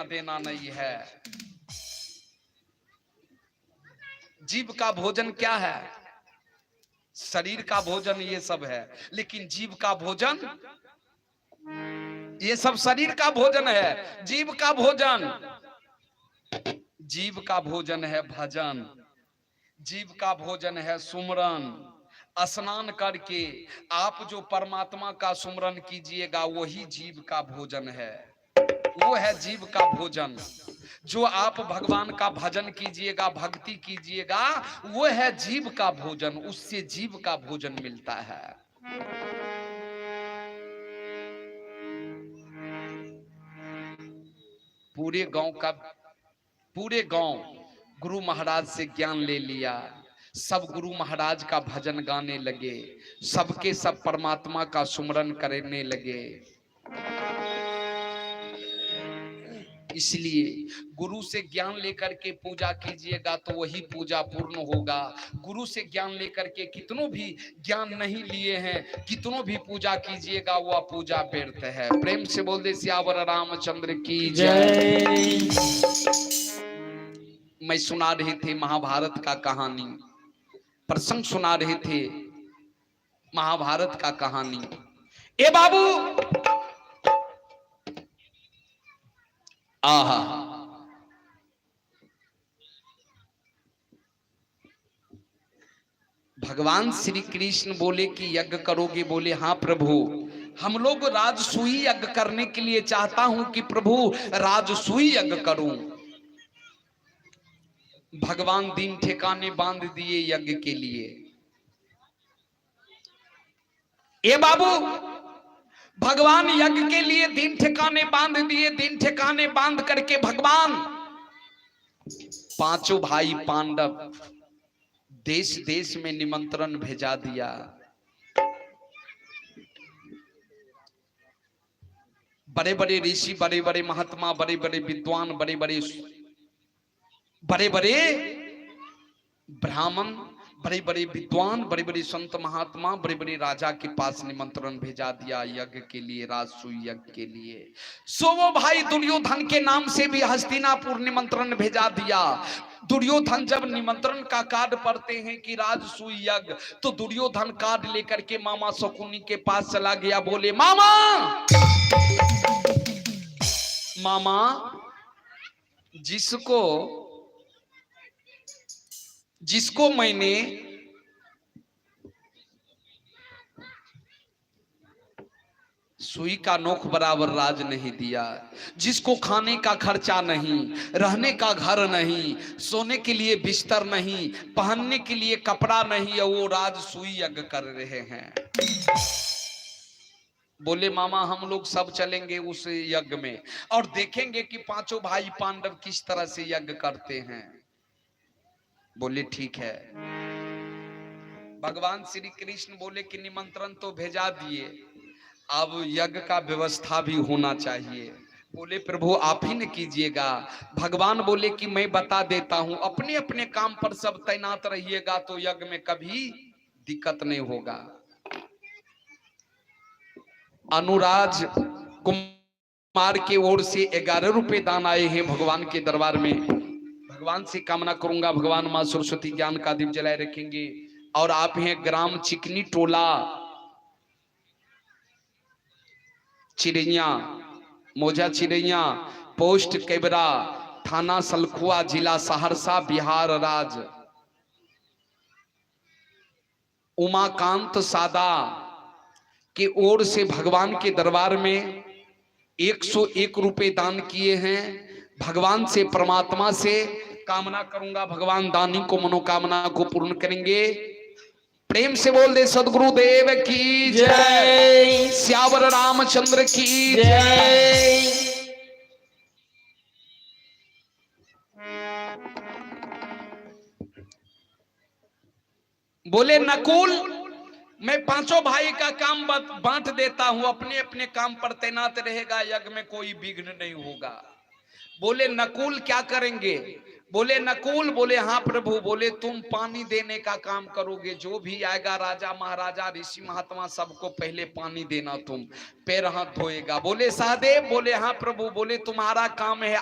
देना नहीं है। जीव का भोजन क्या है? शरीर का भोजन ये सब है, लेकिन जीव का भोजन, ये सब शरीर का भोजन है। जीव का भोजन, जीव का भोजन है भजन, जीव का भोजन है सुमरन। स्नान करके आप जो परमात्मा का सुमरन कीजिएगा वही जीव का भोजन है, वो है जीव का भोजन। जो आप भगवान का भजन कीजिएगा, भक्ति कीजिएगा, वो है जीव का भोजन, उससे जीव का भोजन मिलता है। पूरे गांव गुरु महाराज से ज्ञान ले लिया, सब गुरु महाराज का भजन गाने लगे, सबके सब परमात्मा का सुमरन करने लगे। इसलिए गुरु से ज्ञान लेकर के पूजा कीजिएगा तो वही पूजा पूर्ण होगा। गुरु से ज्ञान लेकर के कितनों भी ज्ञान नहीं लिए हैं, कितनों भी पूजा कीजिएगा वह पूजा व्यर्थ है। प्रेम से बोल दे सियावर रामचंद्र की जय। मैं सुना रहे थे महाभारत का कहानी, प्रसंग सुना रहे थे महाभारत का कहानी। ए बाबू, आहा, भगवान श्री कृष्ण बोले कि यज्ञ करोगे? बोले हाँ प्रभु, हम लोग राजसूई यज्ञ करने के लिए चाहता हूं कि प्रभु राजसूई यज्ञ करूं। भगवान दिन ठिकाने बांध दिए यज्ञ के लिए। ए बाबू, भगवान यज्ञ के लिए दिन ठिकाने बांध दिए। दिन ठिकाने बांध करके भगवान पांचों भाई पांडव देश देश में निमंत्रण भेजा दिया। बड़े बड़े ऋषि, बड़े बड़े महात्मा, बड़े बड़े विद्वान, बड़े बड़े ब्राह्मण, बड़े बड़े विद्वान, बड़े बड़े संत महात्मा, बड़े बड़े राजा के पास निमंत्रण भेजा दिया यज्ञ के लिए, राजसूय यज्ञ के लिए। सो वो भाई दुर्योधन के नाम से भी हस्तिनापुर निमंत्रण भेजा दिया। दुर्योधन जब निमंत्रण का कार्ड पढ़ते हैं कि राजसूय यज्ञ, तो दुर्योधन कार्ड लेकर के मामा शकुनी के पास चला गया। बोले मामा, मामा, जिसको मैंने सुई का नोक बराबर राज नहीं दिया, जिसको खाने का खर्चा नहीं, रहने का घर नहीं, सोने के लिए बिस्तर नहीं, पहनने के लिए कपड़ा नहीं, वो राजसूय यज्ञ कर रहे हैं। बोले मामा, हम लोग सब चलेंगे उस यज्ञ में और देखेंगे कि पांचों भाई पांडव किस तरह से यज्ञ करते हैं। बोले ठीक है। भगवान श्री कृष्ण बोले कि निमंत्रण तो भेजा दिए, अब यज्ञ का व्यवस्था भी होना चाहिए। बोले प्रभु आप ही न कीजिएगा। भगवान बोले कि मैं बता देता हूं, अपने अपने काम पर सब तैनात रहिएगा तो यज्ञ में कभी दिक्कत नहीं होगा। अनुराज कुमार की ओर से 11 रुपए दान आए हैं भगवान के दरबार में। भगवान से कामना करूंगा भगवान मां सरस्वती ज्ञान का दीप जलाए रखेंगे। और आप हैं ग्राम चिकनी टोला, चिड़ैया, मोजा चिड़ैया, पोस्ट केबरा, थाना सलखुआ, जिला सहरसा, बिहार राज्य। उमाकांत सादा की ओर से भगवान के दरबार में 101 रुपए दान किए हैं। भगवान से, परमात्मा से कामना करूंगा भगवान दानी को मनोकामना को पूर्ण करेंगे। प्रेम से बोल दे सदगुरुदेव की जय, श्यावर रामचंद्र की जय। बोले नकुल, मैं पांचों भाई का काम बांट देता हूं, अपने अपने काम पर तैनात रहेगा, यज्ञ में कोई विघ्न नहीं होगा। बोले नकुल क्या करेंगे? बोले नकुल, बोले हाँ प्रभु। बोले तुम पानी देने का काम करोगे, जो भी आएगा राजा महाराजा ऋषि महात्मा सबको पहले पानी देना, तुम पैर हाथ धोएगा। बोले सहदेव, बोले हाँ प्रभु। बोले तुम्हारा काम है